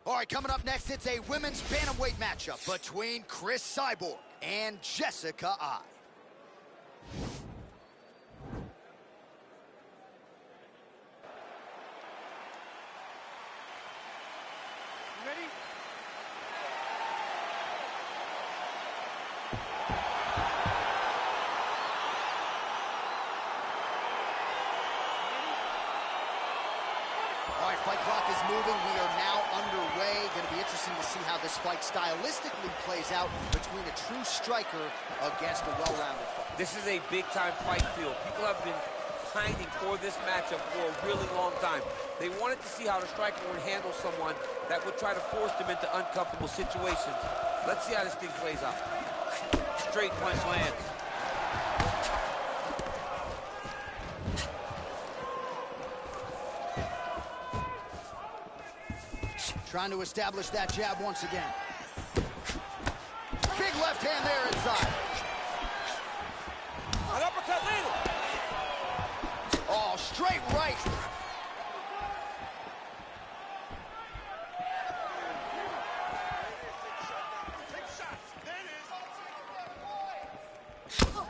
All right, coming up next, it's a women's bantamweight matchup between Cris Cyborg and Jessica Eye. You ready? All right, fight clock is moving. We are now underway. Going to be interesting to see how this fight stylistically plays out between a true striker against a well-rounded fighter. This is a big-time fight field. People have been pining for this matchup for a really long time. They wanted to see how the striker would handle someone that would try to force them into uncomfortable situations. Let's see how this thing plays out. Straight punch lands. Trying to establish that jab once again. Big left hand there inside. An uppercut leader. Oh, straight right.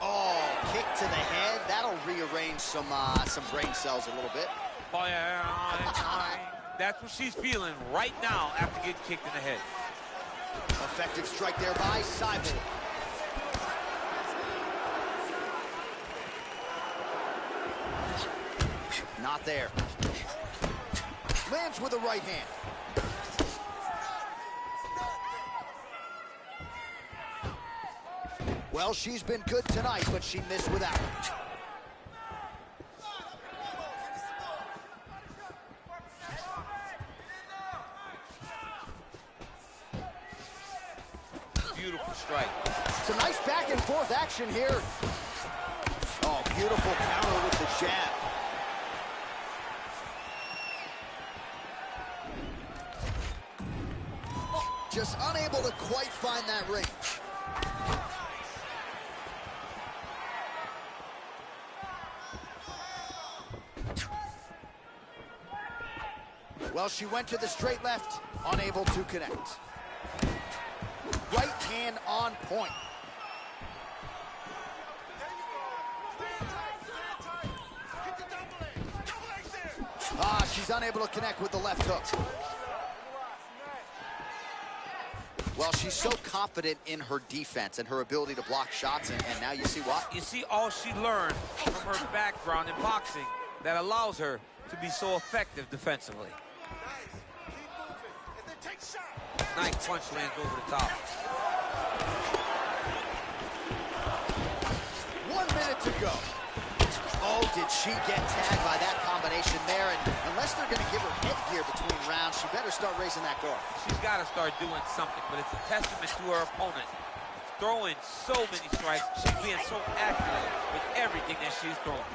Oh, kick to the head. That'll rearrange some brain cells a little bit. Oh, yeah. That's what she's feeling right now after getting kicked in the head. Effective strike there by Cyborg. Not there. Lands with a right hand. Well, she's been good tonight, but she missed without it. Beautiful strike. Some nice back and forth action here. Oh, beautiful counter with the jab. Just unable to quite find that range. Well, she went to the straight left, unable to connect. Right hand on point. She's unable to connect with the left hook. Well, she's so confident in her defense and her ability to block shots, and now you see what? You see all she learned from her background in boxing that allows her to be so effective defensively. Nice punch lands over the top. 1 minute to go. Oh, did she get tagged by that combination there? And unless they're going to give her headgear between rounds, she better start raising that guard. She's got to start doing something, but it's a testament to her opponent. Throwing so many strikes, she's being so accurate with everything that she's throwing.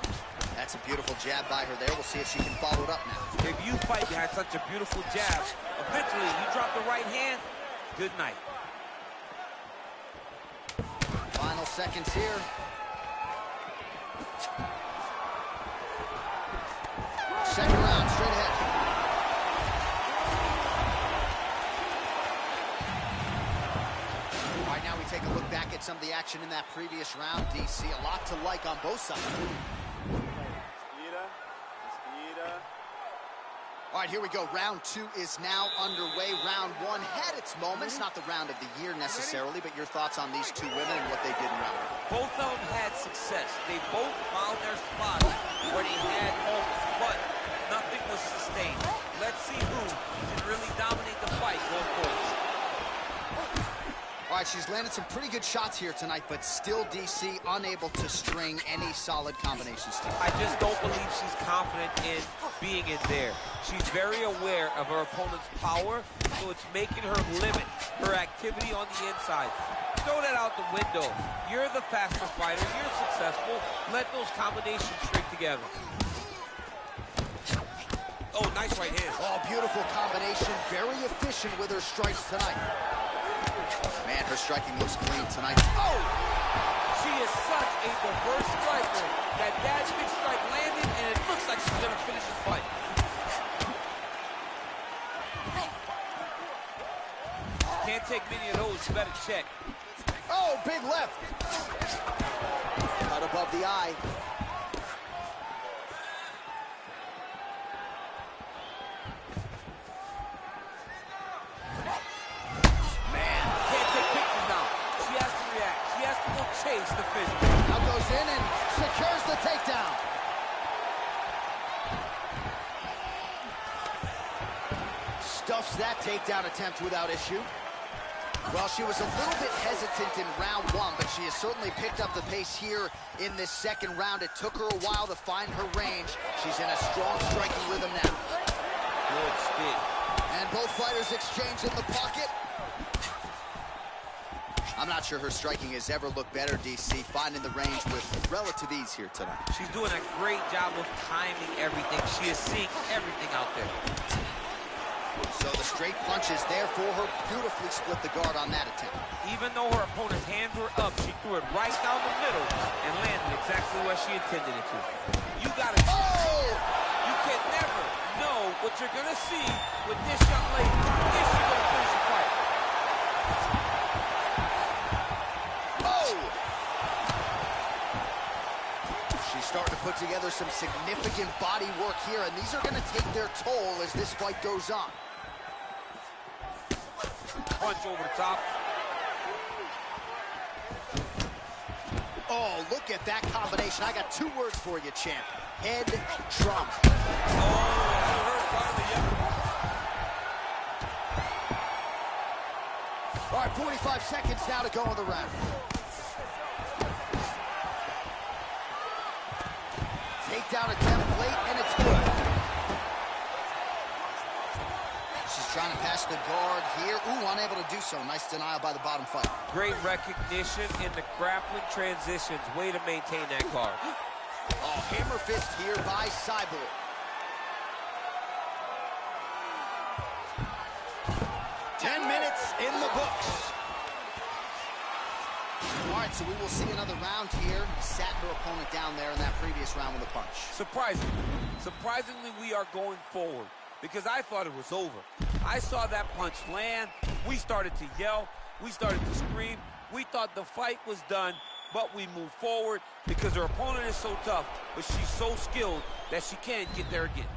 That's a beautiful jab by her there. We'll see if she can follow it up now. If you fight behind such a beautiful jab, eventually you drop the right hand, good night. Final seconds here. Second round, straight ahead. All right, now we take a look back at some of the action in that previous round. DC, a lot to like on both sides. All right, here we go. Round two is now underway. Round one had its moments, not the round of the year necessarily, but your thoughts on these two women and what they did in round one? Both of them had success. They both found their spots where they had moments, but nothing was sustained. Let's see who can really dominate the fight going forward. All right, she's landed some pretty good shots here tonight, but still, DC, unable to string any solid combinations together. I just don't believe she's confident in being in there. She's very aware of her opponent's power, so it's making her limit her activity on the inside. Throw that out the window. You're the faster fighter. You're successful. Let those combinations string together. Oh, nice right hand. Oh, beautiful combination. Very efficient with her strikes tonight. Man, her striking looks clean tonight. Oh! She is such a diverse striker that big strike landed, and it looks like she's going to finish this fight. Can't take many of those. You better check. Oh, big left. Cut above the eye. Man, can't take pictures now. She has to react. She has to go chase the finish. Now goes in and secures the takedown. Stuffs that takedown attempt without issue. Well, she was a little bit hesitant in round one, but she has certainly picked up the pace here in this second round. It took her a while to find her range. She's in a strong striking rhythm now. Good stick. And both fighters exchange in the pocket. I'm not sure her striking has ever looked better, DC, finding the range with relative ease here tonight. She's doing a great job of timing everything. She is seeing everything out there. So the straight punch is there for her. Beautifully split the guard on that attempt. Even though her opponent's hands were up, she threw it right down the middle and landed exactly where she intended it to. You gotta... Oh! You can never know what you're gonna see with this young lady. Is she gonna finish the fight? Oh! She's starting to put together some significant body work here, and these are gonna take their toll as this fight goes on. Punch over the top. Oh, look at that combination. I got two words for you, champ. Head trauma. Oh, that hurt finally, yeah. All right, 45 seconds now to go in the round. Takedown attempt late, and it's good. She's trying to pass the guard here. Ooh, unable to do so. Nice denial by the bottom fighter. Great recognition in the grappling transitions. Way to maintain that guard. Oh, hammer fist here by Cyborg. Minutes in the books. All right, so we will see another round here. Sat her opponent down there in that previous round with a punch. Surprisingly, we are going forward because I thought it was over. I saw that punch land. We started to yell. We started to scream. We thought the fight was done, but we moved forward because her opponent is so tough, but she's so skilled that she can't get there again.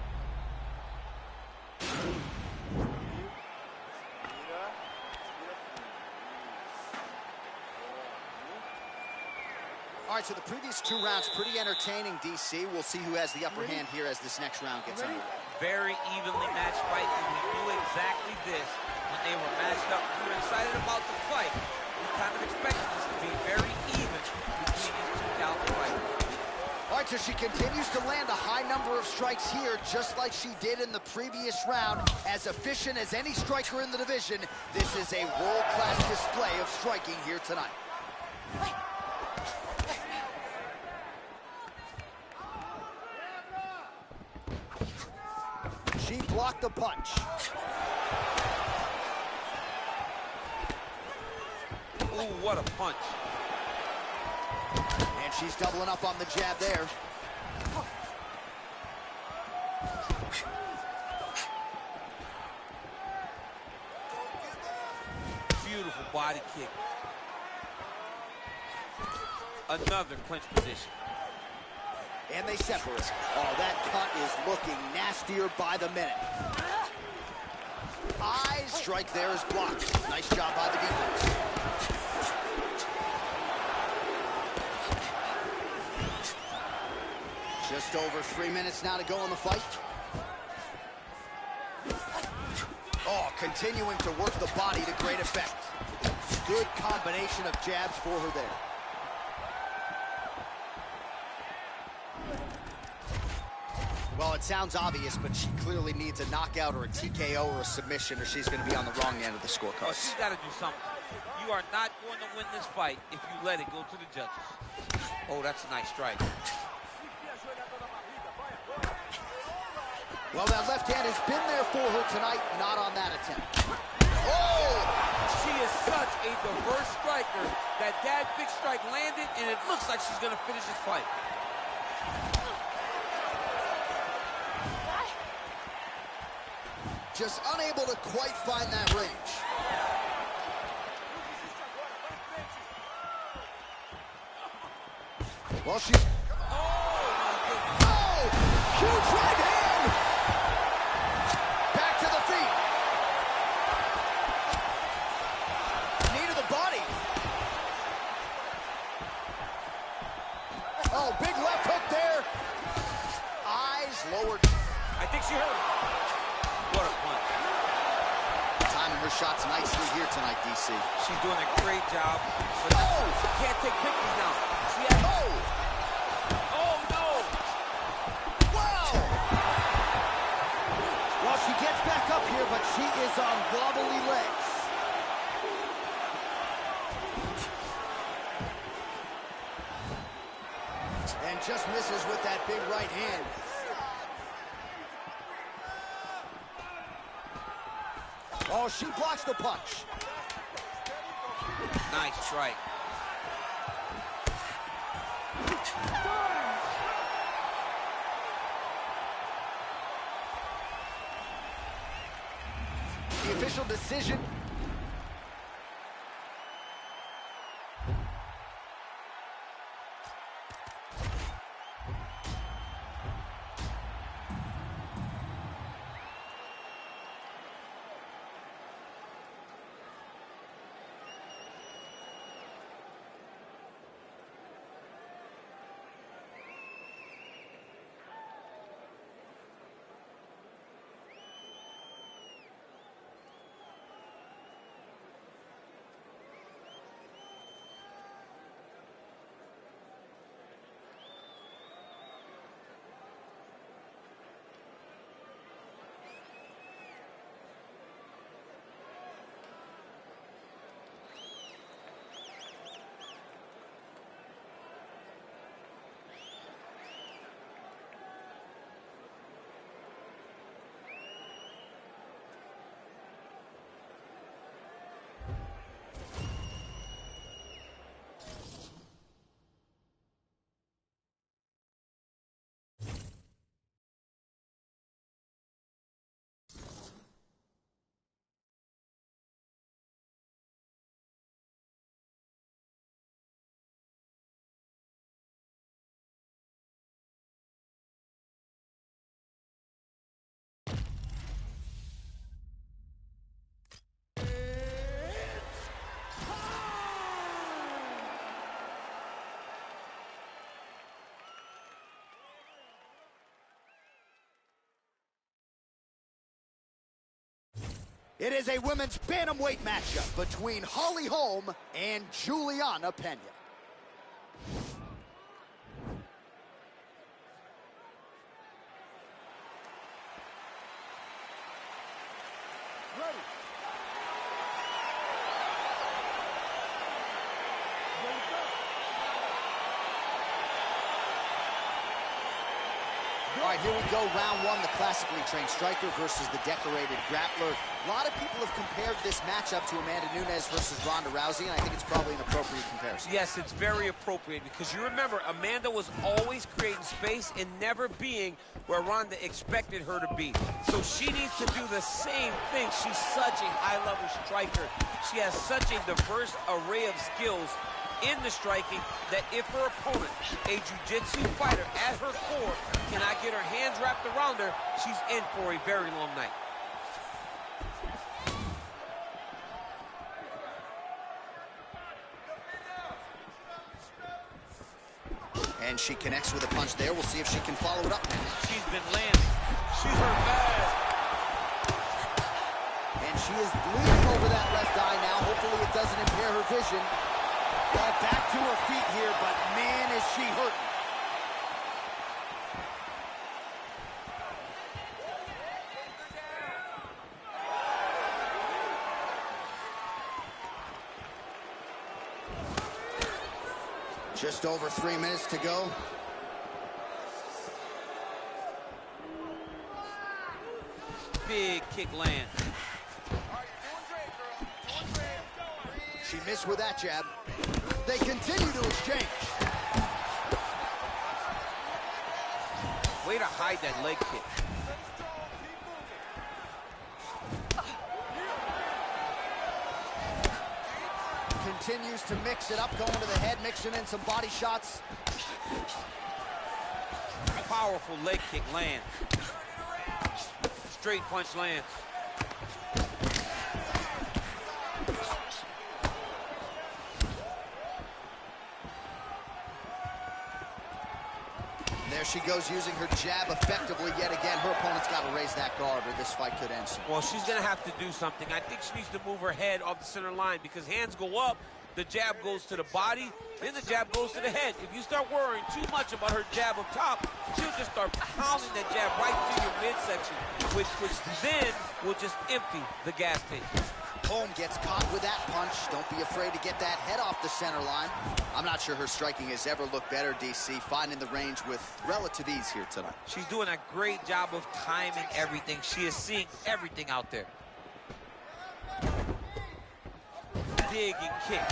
All right, so the previous two rounds, pretty entertaining, DC. We'll see who has the upper hand here as this next round gets underway. Very evenly matched fight, and we knew exactly this when they were matched up. We were excited about the fight. We kind of expected this to be very even between these two talented fighters. All right, so she continues to land a high number of strikes here, just like she did in the previous round. As efficient as any striker in the division, this is a world-class display of striking here tonight. She blocked the punch. Ooh, what a punch. And she's doubling up on the jab there. Beautiful body kick. Another clinch position. And they separate. Oh, that cut is looking nastier by the minute. Eyes, strike there is blocked. Nice job by the defense. Just over 3 minutes now to go in the fight. Oh, continuing to work the body to great effect. Good combination of jabs for her there. Well, it sounds obvious, but she clearly needs a knockout or a TKO or a submission, or she's going to be on the wrong end of the scorecard. Oh, she's got to do something. You are not going to win this fight if you let it go to the judges. Oh, that's a nice strike. Well, that left hand has been there for her tonight, not on that attempt. Oh! She is such a diverse striker. That big strike landed, and it looks like she's going to finish this fight. Just unable to quite find that range. Well, she... Oh, Oh! Huge right hand! Back to the feet. Knee to the body. Oh, big left hook there. Eyes lowered. I think she hurt him. What a punch. Timing her shots nicely here tonight, DC. She's doing a great job. But she can't take pictures now. She has... Oh, no! Wow! Well, she gets back up here, but she is on wobbly legs. And just misses with that big right hand. Oh, she blocks the punch. Nice strike. The official decision. It is a women's bantamweight matchup between Holly Holm and Juliana Pena. Ready. All right, here we go, round one, the classically trained striker versus the decorated grappler. A lot of people have compared this matchup to Amanda Nunes versus Ronda Rousey, and I think it's probably an appropriate comparison. Yes, it's very appropriate because you remember Amanda was always creating space and never being where Ronda expected her to be. So she needs to do the same thing. She's such a high-level striker. She has such a diverse array of skills in the striking that if her opponent, a jiu-jitsu fighter at her core, cannot get her hands wrapped around her, she's in for a very long night. And she connects with a punch there. We'll see if she can follow it up. She's been landing. She's hurt bad. And she is bleeding over that left eye now. Hopefully it doesn't impair her vision. Well, back to her feet here, but man, is she hurting. Just over 3 minutes to go. Big kick land. She missed with that jab. They continue to exchange. Way to hide that leg kick. continues to mix it up, going to the head, mixing in some body shots. Powerful leg kick lands. Straight punch lands. There she goes, using her jab effectively yet again. Her opponent's got to raise that guard or this fight could end soon. Well, she's going to have to do something. I think she needs to move her head off the center line because hands go up, the jab goes to the body, then the jab goes to the head. If you start worrying too much about her jab up top, she'll just start pounding that jab right through your midsection, which then will just empty the gas tank. Holm gets caught with that punch. Don't be afraid to get that head off the center line. I'm not sure her striking has ever looked better, DC, finding the range with relative ease here tonight. She's doing a great job of timing everything. She is seeing everything out there. Dig and kick.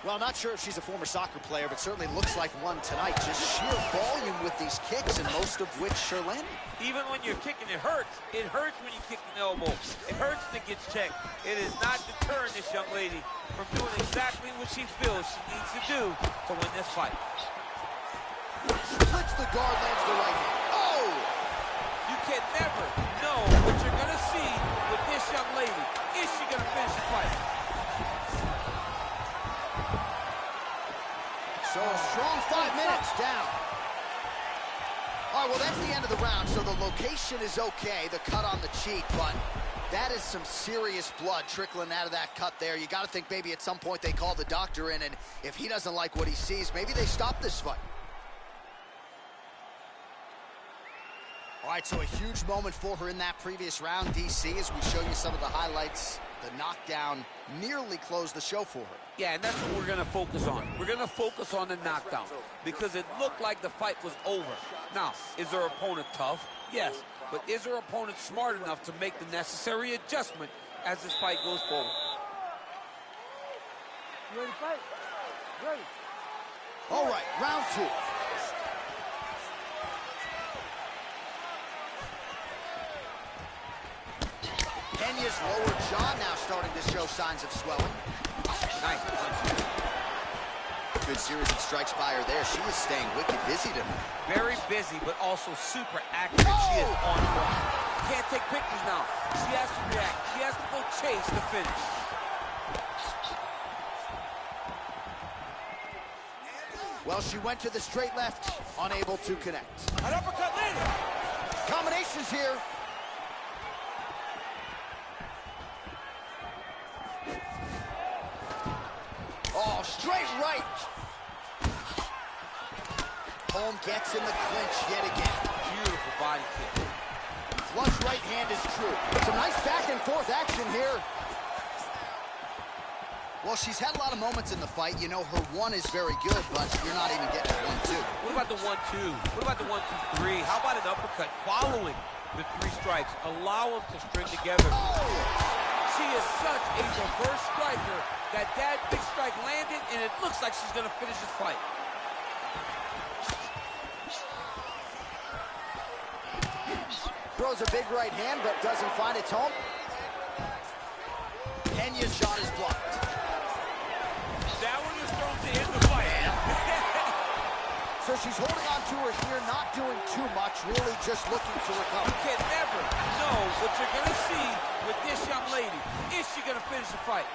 Well, not sure if she's a former soccer player, but certainly looks like one tonight. Just sheer volume with these kicks, and most of which are landing. Even when you're kicking, it hurts. It hurts when you kick an elbow. It hurts when it gets checked. It is not deterring this young lady from doing exactly what she feels she needs to do to win this fight. Splits the guard, lands the right hand. Oh! You can never know what you're going to see with this young lady. Is she going to finish the fight? So a strong 5 minutes down. All right, well, that's the end of the round, so the location is okay, the cut on the cheek, but that is some serious blood trickling out of that cut there. You got to think maybe at some point they call the doctor in, and if he doesn't like what he sees, maybe they stop this fight. All right, so a huge moment for her in that previous round, DC, as we show you some of the highlights. The knockdown nearly closed the show for her. Yeah, and that's what we're going to focus on. We're going to focus on the knockdown because it looked like the fight was over. Now, is her opponent tough? Yes. But is her opponent smart enough to make the necessary adjustment as this fight goes forward? You ready to fight? Ready. All right, round two. Penya's lower jaw now starting to show signs of swelling. Nice punch. Good series of strikes by her there. She was staying wicked busy tonight. Very busy, but also super accurate. She is on point. Can't take pictures now. She has to react. She has to go chase the finish. Well, she went to the straight left, unable to connect. An uppercut landed. Combinations here. Oh, straight right. Holm gets in the clinch yet again. Beautiful body kick. Flush right hand is true. Some nice back and forth action here. Well, she's had a lot of moments in the fight. You know, her one is very good, but you're not even getting a 1-2. What about the 1-2? What about the 1-2-3? How about an uppercut following the 3 strikes? Allow them to string together. Oh! She is such a diverse striker that big strike landed, and it looks like she's going to finish this fight. Throws a big right hand, but doesn't find its home. Penya's shot is blocked. That one is thrown to end the fight. So she's holding on to her here, not doing too much, really just looking to recover. You can never know what you're going to see with this young lady. Is she going to finish the fight?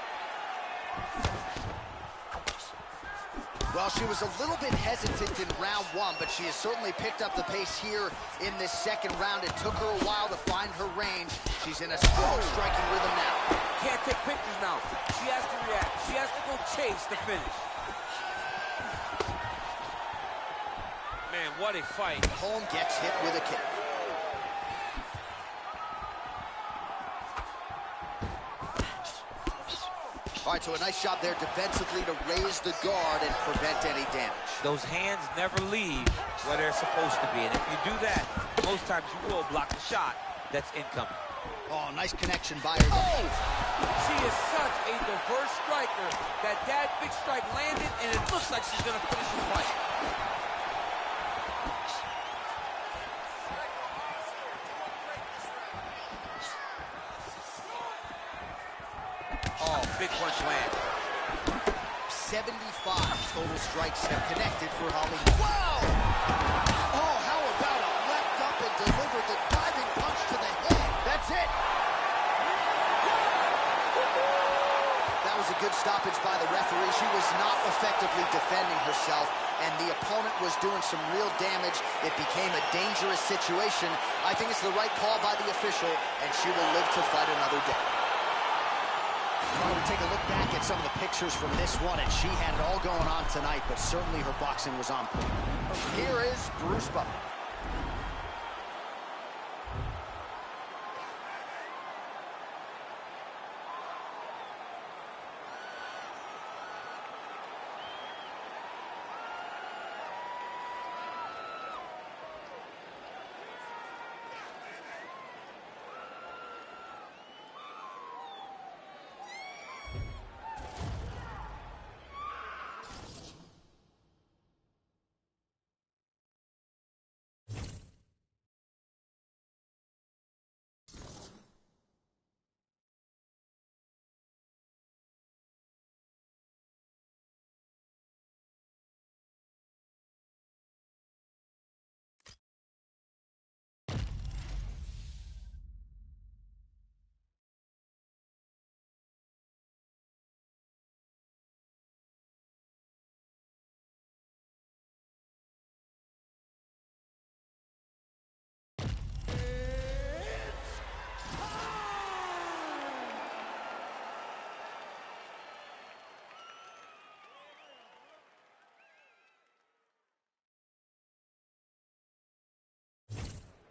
Well, she was a little bit hesitant in round one, but she has certainly picked up the pace here in this second round. It took her a while to find her range. She's in a strong striking rhythm now. Can't take pictures now. She has to react. She has to go chase the finish. Man, what a fight. Holm gets hit with a kick. All right, so a nice shot there defensively to raise the guard and prevent any damage. Those hands never leave where they're supposed to be, and if you do that, most times you will block the shot that's incoming. Oh, nice connection by her. Oh! She is such a diverse striker that big strike landed, and it looks like she's going to finish the fight. Oh, big punch land. 75 total strikes have connected for Holly. Whoa! Oh, how about a leapt up and delivered the diving punch to the head? That's it. That was a good stoppage by the referee. She was not effectively defending herself, and the opponent was doing some real damage. It became a dangerous situation. I think it's the right call by the official, and she will live to fight another day. We take a look back at some of the pictures from this one, and she had it all going on tonight, but certainly her boxing was on point. Here is Bruce Buffer.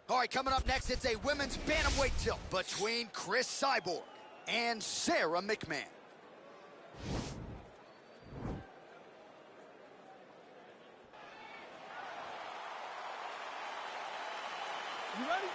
All right, coming up next, it's a women's bantamweight tilt between Cris Cyborg and Sara McMann. You ready?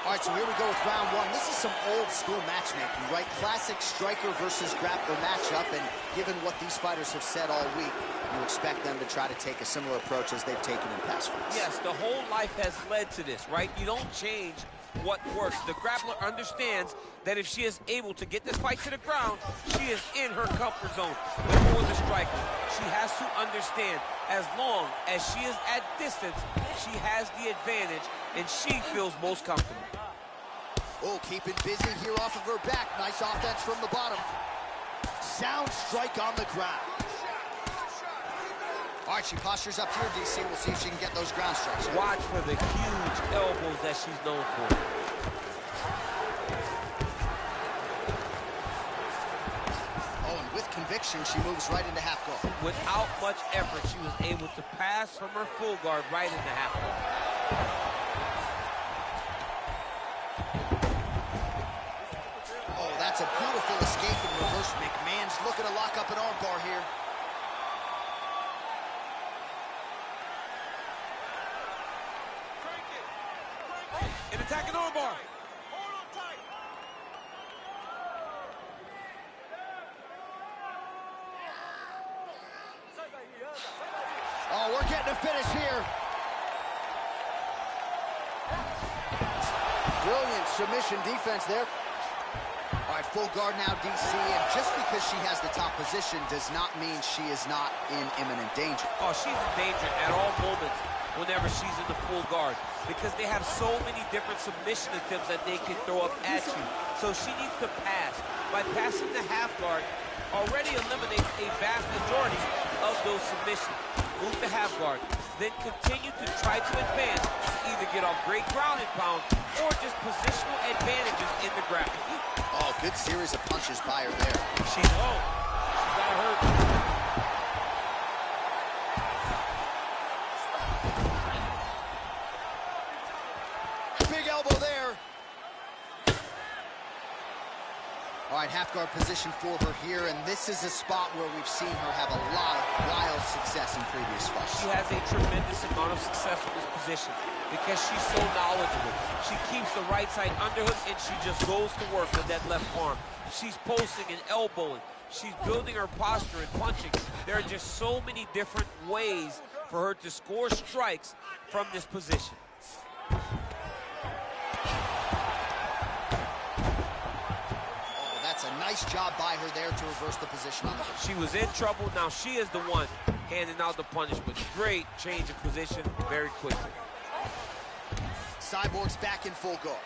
All right, so here we go with round one. This is some old school matchmaking, right? Classic striker versus grappler matchup, and given what these fighters have said all week, you expect them to try to take a similar approach as they've taken in past fights. Yes, the whole life has led to this, right? You don't change what works. The grappler understands that if she is able to get this fight to the ground, she is in her comfort zone. But for the striker, she has to understand, as long as she is at distance, she has the advantage, and she feels most comfortable. Oh, keeping busy here off of her back. Nice offense from the bottom. Sound strike on the ground. All right, she postures up here, DC. We'll see if she can get those ground strikes. Watch for the huge elbows that she's known for. Oh, and with conviction, she moves right into half guard. Without much effort, she was able to pass from her full guard right into half guard. That's a beautiful escape in reverse. McMann's looking to lock up an armbar here. An attacking armbar. Oh, we're getting a finish here. Brilliant submission defense there. All right, full guard now, DC, and just because she has the top position does not mean she is not in imminent danger. Oh, she's in danger at all moments whenever she's in the full guard, because they have so many different submission attempts that they can throw up at you. So she needs to pass. By passing the half guard, already eliminates a vast majority of those submissions. Move to half guard, then continue to try to advance, either get off great ground and pound, or just positional advantages in the grappling. Oh, good series of punches by her there. She got hurt. Big elbow there. All right, half guard position for her here, and this is a spot where we've seen her have a lot of wild success in previous fights. She has a tremendous amount of success in this position because she's so knowledgeable. She keeps the right side underhook, and she just goes to work with that left arm. She's posting and elbowing. She's building her posture and punching. There are just so many different ways for her to score strikes from this position. That's a nice job by her there to reverse the position on the hip. She was in trouble. Now she is the one handing out the punishment. Great change of position very quickly. Cyborg's back in full guard.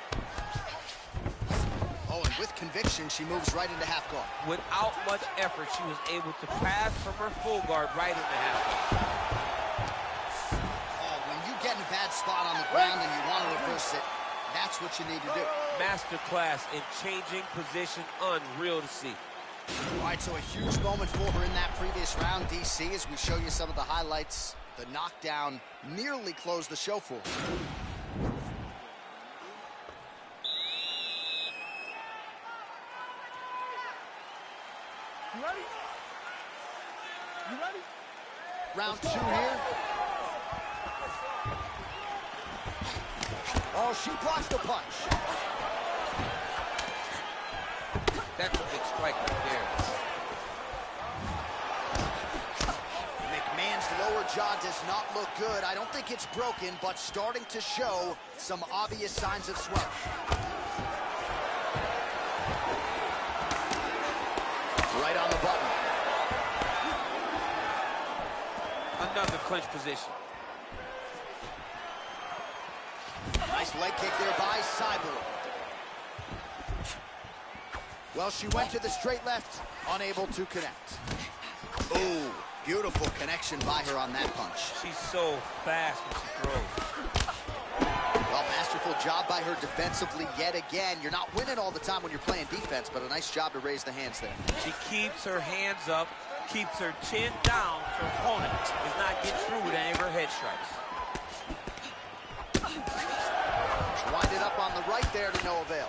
Oh, and with conviction, she moves right into half guard. Without much effort, she was able to pass from her full guard right into half guard. Oh, when you get in a bad spot on the ground and you want to reverse it, that's what you need to do. Masterclass in changing position, unreal to see. All right, so a huge moment for her in that previous round, DC, as we show you some of the highlights. The knockdown nearly closed the show for her. You ready? You ready? Round 2 here. Oh, she blocks the punch. That's a big strike right there. McMahon's lower jaw does not look good. I don't think it's broken, but starting to show some obvious signs of swelling. Right on the button. Another clinch position. Nice leg kick there by Cyborg. Well, she went to the straight left, unable to connect. Ooh, beautiful connection by her on that punch. She's so fast when she throws. Well, masterful job by her defensively yet again. You're not winning all the time when you're playing defense, but a nice job to raise the hands there. She keeps her hands up, keeps her chin down so her opponent does not get through with any of her head strikes. Wind it up on the right there to no avail.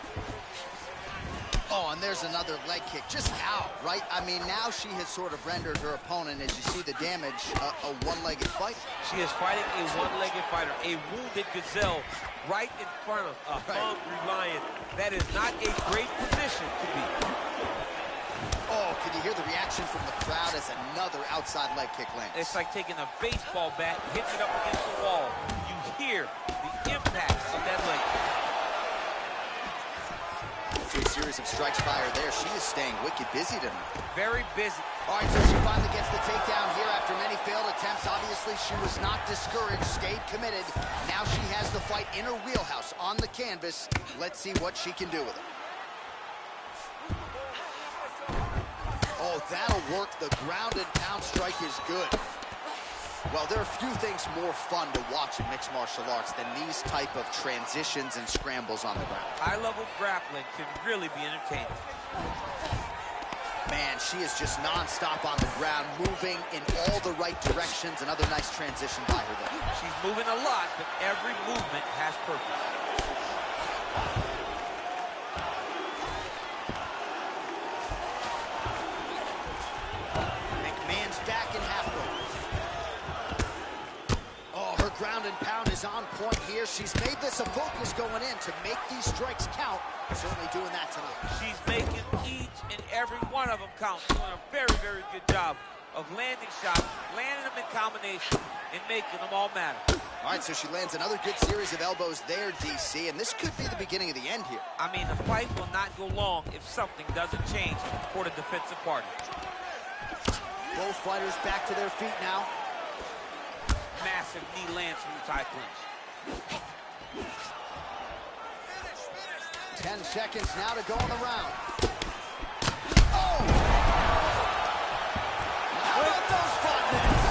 Oh, and there's another leg kick. Just out, right? I mean, now she has sort of rendered her opponent, as you see the damage, a one-legged fight. She is fighting a one-legged fighter, a wounded gazelle right in front of a hungry lion. That is not a great position to be. Oh, can you hear the reaction from the crowd as another outside leg kick lands? It's like taking a baseball bat, hitting it up against the wall. You hear the impact of that leg kick. A series of strikes by her there. She is staying wicked busy tonight. Very busy. All right, so she finally gets the takedown here after many failed attempts. Obviously, she was not discouraged, stayed committed. Now she has the fight in her wheelhouse on the canvas. Let's see what she can do with it. Oh, that'll work. The ground and pound strike is good. Well, there are few things more fun to watch in mixed martial arts than these type of transitions and scrambles on the ground. High-level grappling can really be entertaining. Man, she is just non-stop on the ground, moving in all the right directions. Another nice transition by her there. She's moving a lot, but every movement has purpose. McMahon's back in half guard. Ground and pound is on point here. She's made this a focus going in to make these strikes count. Certainly doing that tonight. She's making each and every one of them count. Doing a very, very good job of landing shots, landing them in combination, and making them all matter. All right, so she lands another good series of elbows there, DC, and this could be the beginning of the end here. I mean, the fight will not go long if something doesn't change for the defensive party. Both fighters back to their feet now. Massive knee lands from the tie clinch. 10 seconds now to go in the round. Oh! How about those 5 minutes?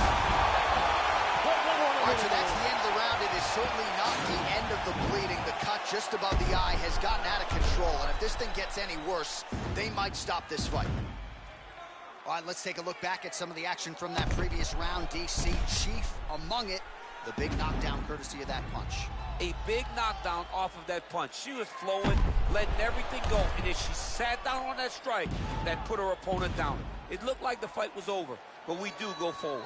All right, so that's the end of the round. It is certainly not the end of the bleeding. The cut just above the eye has gotten out of control, and if this thing gets any worse, they might stop this fight. All right, let's take a look back at some of the action from that previous round. DC, chief among it, the big knockdown courtesy of that punch. A big knockdown off of that punch. She was flowing letting everything go. And then she sat down on that strike that put her opponent down. It looked like the fight was over, but we do go forward.